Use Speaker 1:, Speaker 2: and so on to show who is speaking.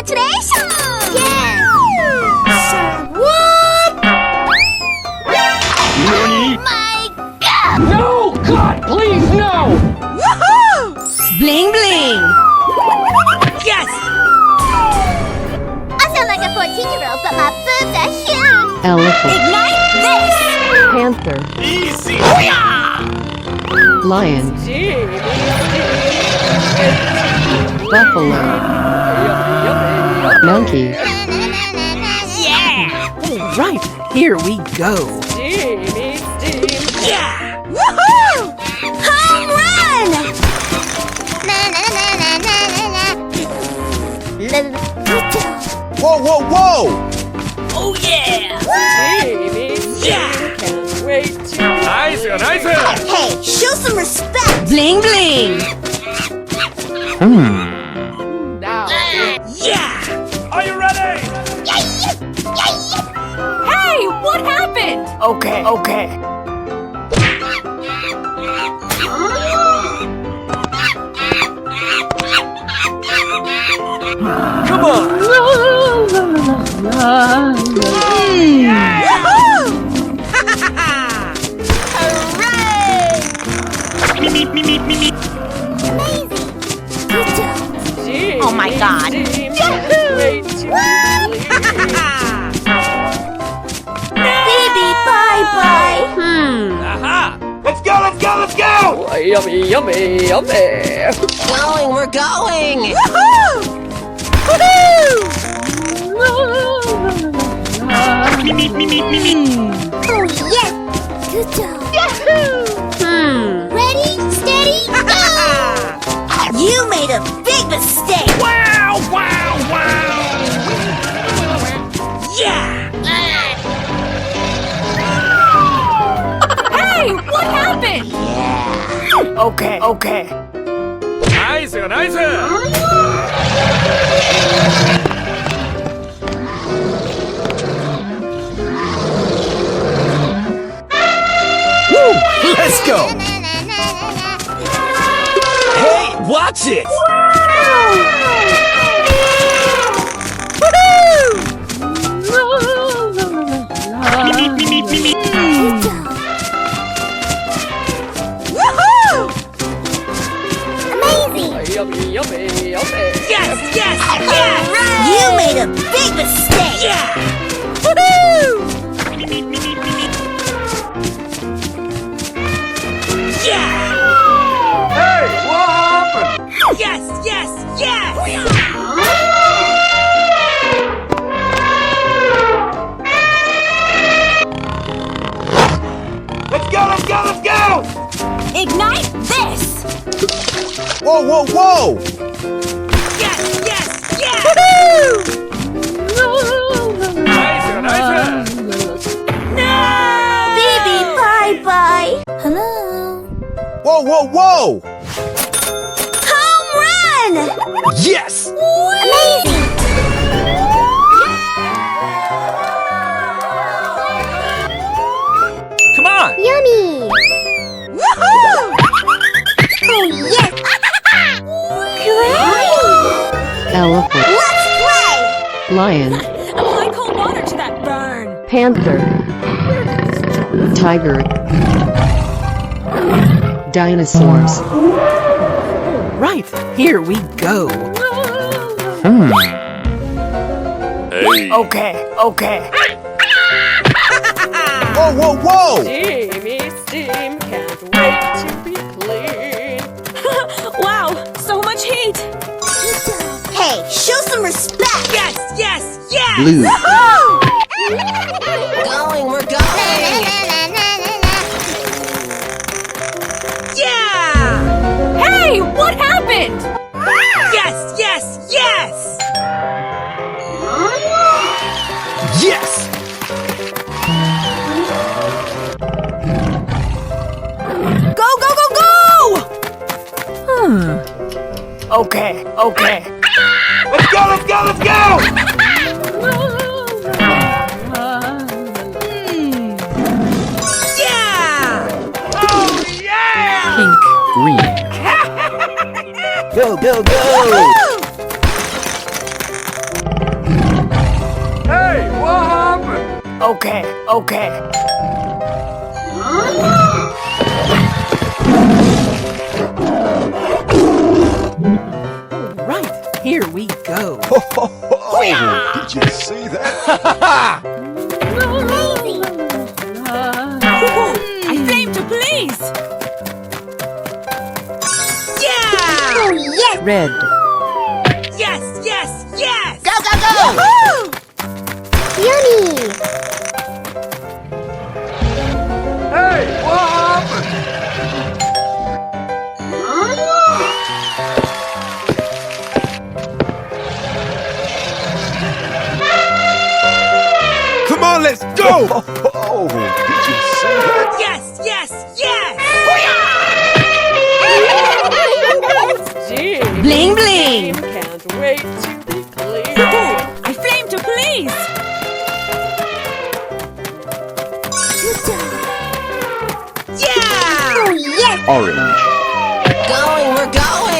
Speaker 1: Congratulations!
Speaker 2: Yeah!
Speaker 1: What?
Speaker 3: Nani?
Speaker 1: My God!
Speaker 3: No! God, please, no!
Speaker 1: Woohoo!
Speaker 2: Bling bling!
Speaker 1: Yes! I sound like a 14-year-old, but my boobs are huge!
Speaker 4: Elephant.
Speaker 1: Ignite this!
Speaker 4: Panther.
Speaker 3: Easy!
Speaker 4: Lion. Buffalo. Monkey.
Speaker 1: Yeah!
Speaker 2: Right, here we go.
Speaker 1: Yeah! Woohoo! Home run!
Speaker 5: Whoa, whoa, whoa!
Speaker 1: Oh yeah! Yeah!
Speaker 3: Can't wait to... Nice, nice!
Speaker 1: Hey, show some respect!
Speaker 2: Bling bling!
Speaker 3: Now,
Speaker 1: Yeah!
Speaker 3: are you ready?
Speaker 2: Hey, what happened? Okay, okay.
Speaker 3: Come on!
Speaker 1: Hooray!
Speaker 3: Me.
Speaker 1: Oh my God!
Speaker 3: Wait to
Speaker 1: Baby, bye-bye!
Speaker 3: Aha! Let's go, let's go, let's go! Yummy, yummy, yummy!
Speaker 2: Going, we're going!
Speaker 1: Woohoo! Woohoo! Oh yes! Good job! Yahoo! Ready, steady, go! You made a big mistake!
Speaker 3: Wow, wow, wow!
Speaker 1: Yeah!
Speaker 2: Hey, what happened? Okay, okay.
Speaker 3: Nice, nice!
Speaker 5: Woo! Let's go!
Speaker 3: Hey, watch it!
Speaker 1: Woohoo! Amazing!
Speaker 3: Yummy, yummy, yummy!
Speaker 1: Yes, yes, yes! You made a big mistake! Yeah! Woohoo! Yeah!
Speaker 3: Hey, what happened?
Speaker 1: Yes, yes, yes!
Speaker 3: Let's go, let's go, let's go!
Speaker 1: Ignite this!
Speaker 5: Whoa, whoa, whoa!
Speaker 1: Yes, yes, yes!
Speaker 3: Nice, nice!
Speaker 1: No! Baby, bye-bye! Hello?
Speaker 5: Whoa, whoa, whoa!
Speaker 1: Home run!
Speaker 5: Yes!
Speaker 1: Amazing!
Speaker 3: Come on!
Speaker 1: Yummy! Woohoo! Oh yes! Great!
Speaker 4: Elephant.
Speaker 1: Let's play!
Speaker 4: Lion.
Speaker 2: Apply cold water to that burn.
Speaker 4: Panther. Tiger. Dinosaurs.
Speaker 2: Right, here we go.
Speaker 3: Hey!
Speaker 2: Okay, okay.
Speaker 5: Whoa, whoa, whoa!
Speaker 3: Steamy steam, can't wait to be clean.
Speaker 2: Wow, so much heat.
Speaker 1: Hey, show some respect! Yes, yes, yes!
Speaker 5: Blue.
Speaker 1: Woohoo!
Speaker 2: Going, we're going.
Speaker 1: Yeah!
Speaker 2: Hey, what happened?
Speaker 1: Yes, yes, yes!
Speaker 5: Yes!
Speaker 1: Go, go, go, go!
Speaker 2: Okay, okay.
Speaker 3: Let's go, let's go, let's go!
Speaker 1: Yeah!
Speaker 3: Oh, yeah!
Speaker 2: Pink, green.
Speaker 5: Go, go, go!
Speaker 2: Okay, okay.
Speaker 6: Right, here we go.
Speaker 5: Oh, did you see that?
Speaker 6: I flame to please.
Speaker 1: Yeah! Oh, yes!
Speaker 4: Red.
Speaker 6: Yes, yes, yes.
Speaker 1: Go, go, go! Yummy!
Speaker 3: Hey, what happened?
Speaker 5: Come on, let's go! Oh, did you see that?
Speaker 6: Yes, yes, yes.
Speaker 2: Gee,
Speaker 6: Bling, bling.
Speaker 2: can't wait to be clean.
Speaker 6: I flame to please. Yeah.
Speaker 1: Oh, yes!
Speaker 5: Orange.
Speaker 2: Going, we're going.